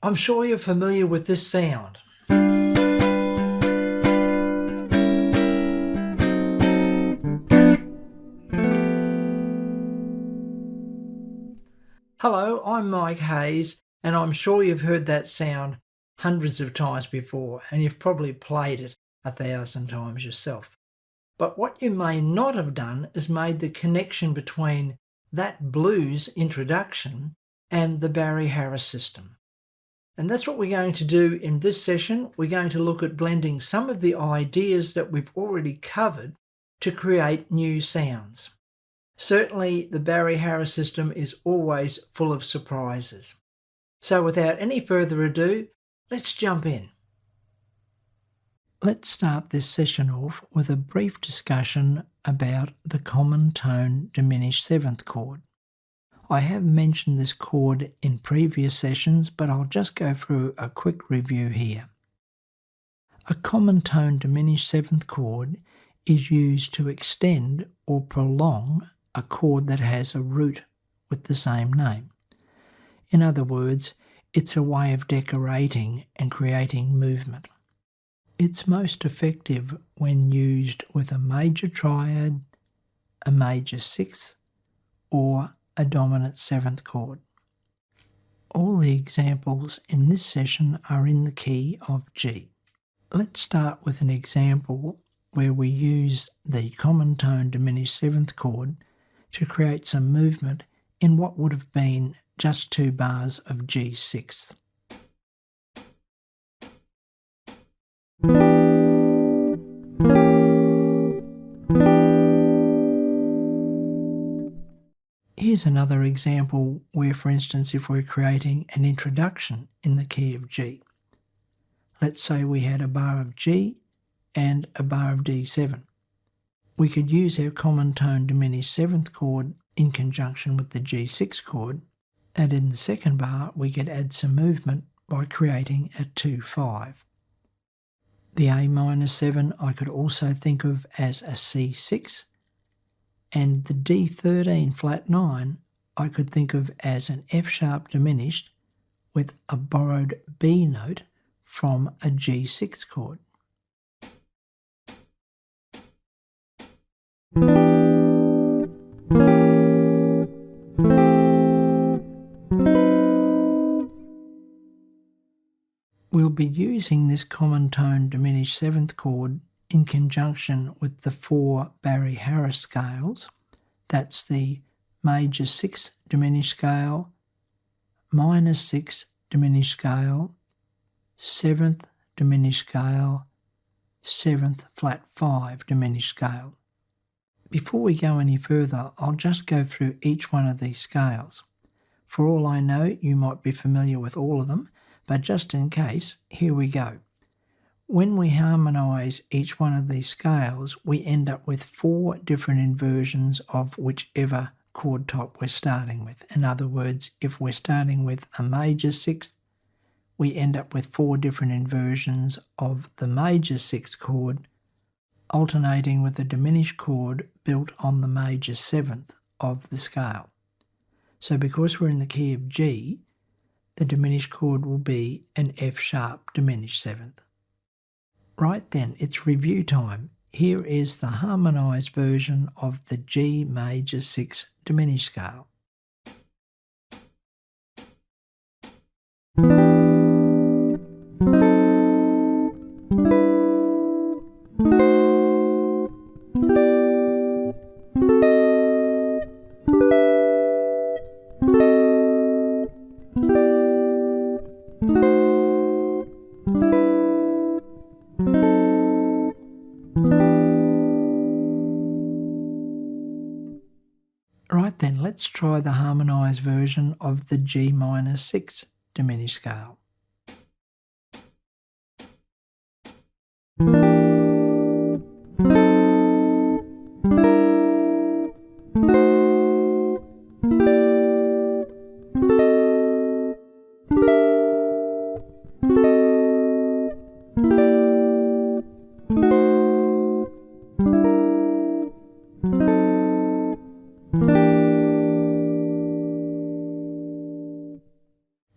I'm sure you're familiar with this sound. Hello, I'm Mike Hayes, and I'm sure you've heard that sound hundreds of times before, and you've probably played it 1,000 times yourself. But what you may not have done is made the connection between that blues introduction and the Barry Harris system. And that's what we're going to do in this session. We're going to look at blending some of the ideas that we've already covered to create new sounds. Certainly, the Barry Harris system is always full of surprises. So without any further ado, let's jump in. Let's start this session off with a brief discussion about the common tone diminished seventh chord. I have mentioned this chord in previous sessions, but I'll just go through a quick review here. A common tone diminished seventh chord is used to extend or prolong a chord that has a root with the same name. In other words, it's a way of decorating and creating movement. It's most effective when used with a major triad, a major sixth, or a dominant seventh chord. All the examples in this session are in the key of G. Let's start with an example where we use the common tone diminished seventh chord to create some movement in what would have been just 2 bars of G sixth. Here's another example where, for instance, if we're creating an introduction in the key of G. Let's say we had a bar of G and a bar of D7. We could use our common tone diminished seventh chord in conjunction with the G6 chord, and in the second bar we could add some movement by creating a 2-5. The A minor 7 I could also think of as a C6, and the D13 flat 9 I could think of as an F sharp diminished with a borrowed B note from a G6 chord. We'll be using this common tone diminished seventh chord in conjunction with the 4 Barry Harris scales. That's the major 6 diminished scale, minor 6 diminished scale, 7th diminished scale, 7th flat 5 diminished scale. Before we go any further, I'll just go through each one of these scales. For all I know, you might be familiar with all of them, but just in case, here we go. When we harmonise each one of these scales, we end up with 4 different inversions of whichever chord type we're starting with. In other words, if we're starting with a major 6th, we end up with 4 different inversions of the major 6th chord, alternating with the diminished chord built on the major 7th of the scale. So because we're in the key of G, the diminished chord will be an F sharp diminished 7th. Right then, it's review time. Here is the harmonised version of the G major 6 diminished scale. Right then, let's try the harmonised version of the G minor 6 diminished scale.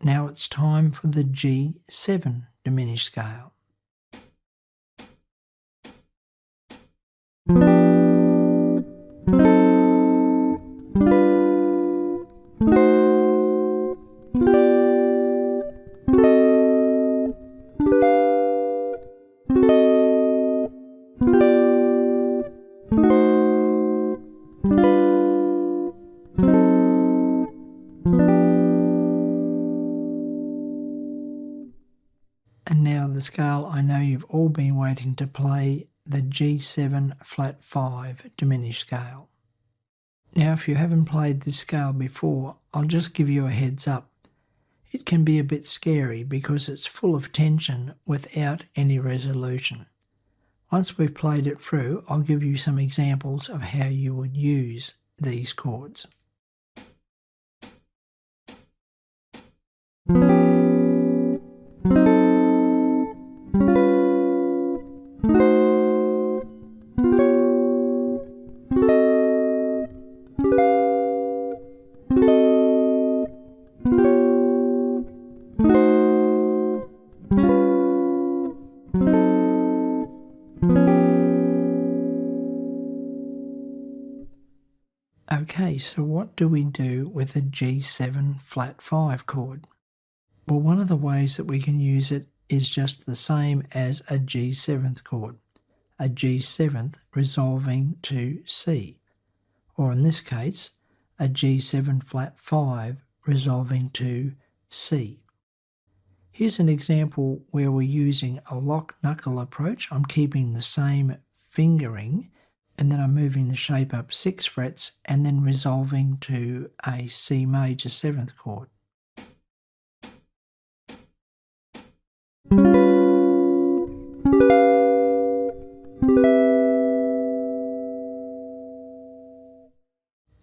Now it's time time for the G7 diminished scale. And now the scale I know you've all been waiting to play, the G7 flat 5 diminished scale. Now if you haven't played this scale before, I'll just give you a heads up. It can be a bit scary because it's full of tension without any resolution. Once we've played it through, I'll give you some examples of how you would use these chords. Okay, so what do we do with a G7 flat 5 chord? Well, one of the ways that we can use it is just the same as a G7th chord, a G7th resolving to C, or in this case, a G7 flat 5 resolving to C. Here's an example where we're using a lock knuckle approach. I'm keeping the same fingering, and then I'm moving the shape up 6 frets and then resolving to a C major 7th chord.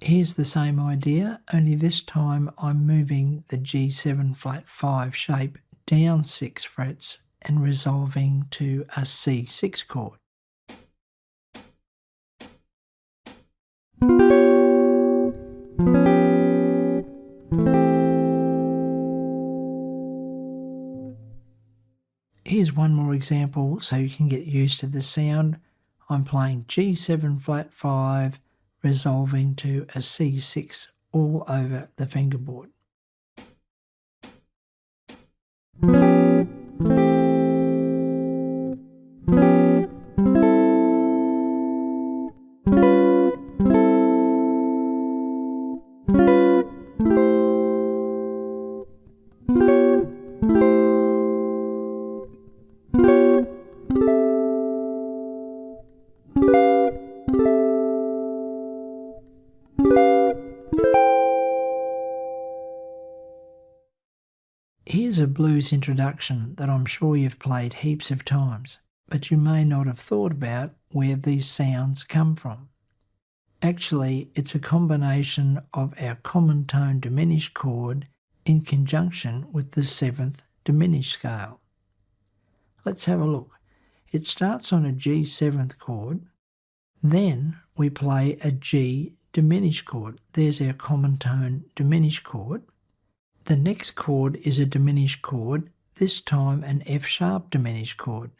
Here's the same idea, only this time I'm moving the G7 flat 5 shape down 6 frets and resolving to a C6 chord. Here's one more example so you can get used to the sound. I'm playing G7 flat 5, resolving to a C6 all over the fingerboard. Here's a blues introduction that I'm sure you've played heaps of times, but you may not have thought about where these sounds come from. Actually, it's a combination of our common tone diminished chord in conjunction with the 7th diminished scale. Let's have a look. It starts on a G7th chord, then we play a G diminished chord. There's our common tone diminished chord. The next chord is a diminished chord, this time an F sharp diminished chord,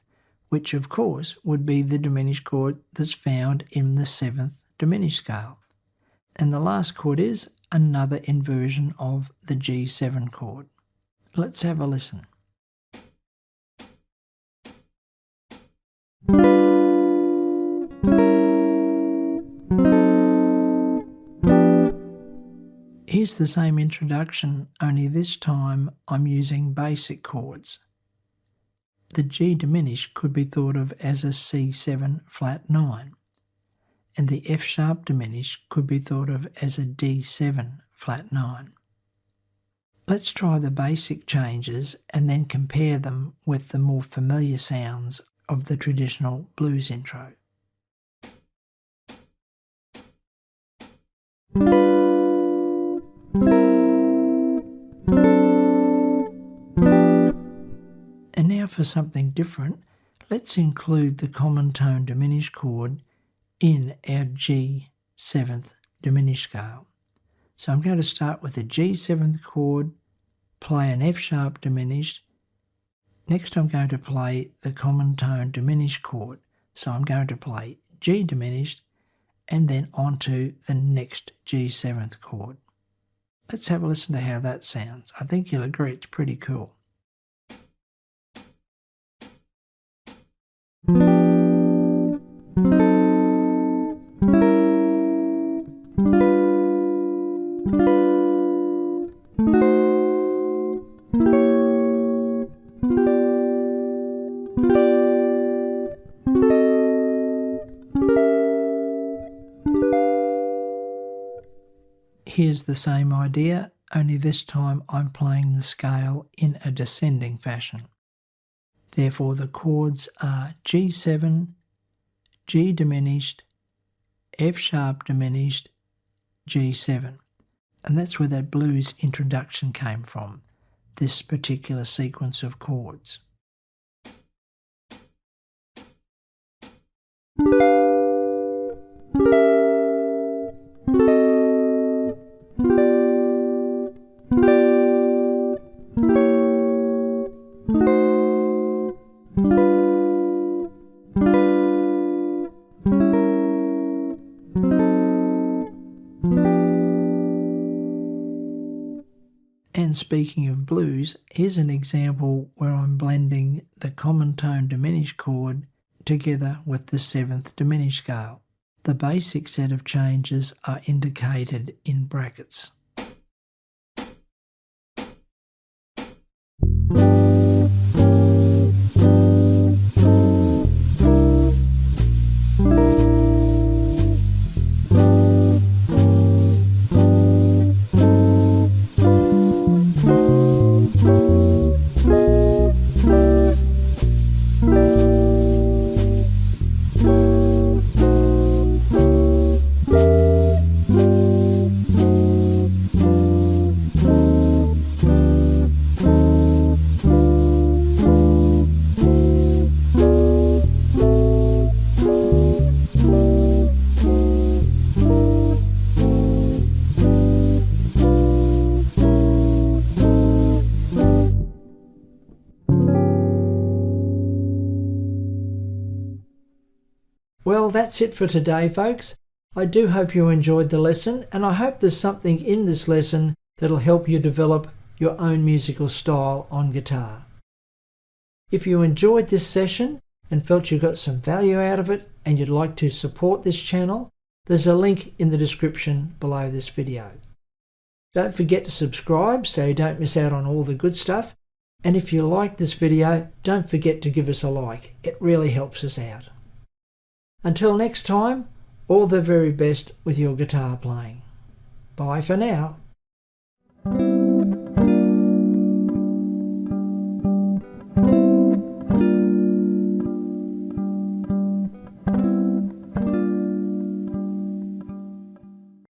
which of course would be the diminished chord that's found in the 7th diminished scale. And the last chord is another inversion of the G7 chord. Let's have a listen. Here's the same introduction, only this time I'm using basic chords. The G diminished could be thought of as a C7 flat 9, and the F sharp diminished could be thought of as a D7 flat 9. Let's try the basic changes and then compare them with the more familiar sounds of the traditional blues intro. And now for something different, let's include the common tone diminished chord in our G7th diminished scale. So I'm going to start with the G7th chord, play an F sharp diminished. Next I'm going to play the common tone diminished chord. So I'm going to play G diminished and then onto the next G7th chord. Let's have a listen to how that sounds. I think you'll agree it's pretty cool. Here's the same idea, only this time I'm playing the scale in a descending fashion. Therefore the chords are G7, G diminished, F sharp diminished, G7. And that's where that blues introduction came from, this particular sequence of chords. And speaking of blues, here's an example where I'm blending the common tone diminished chord together with the 7th diminished scale. The basic set of changes are indicated in brackets. Well, that's it for today, folks. I do hope you enjoyed the lesson, and I hope there's something in this lesson that'll help you develop your own musical style on guitar. If you enjoyed this session and felt you got some value out of it and you'd like to support this channel, there's a link in the description below this video. Don't forget to subscribe so you don't miss out on all the good stuff, and if you like this video, don't forget to give us a like. It really helps us out. Until next time, all the very best with your guitar playing. Bye for now.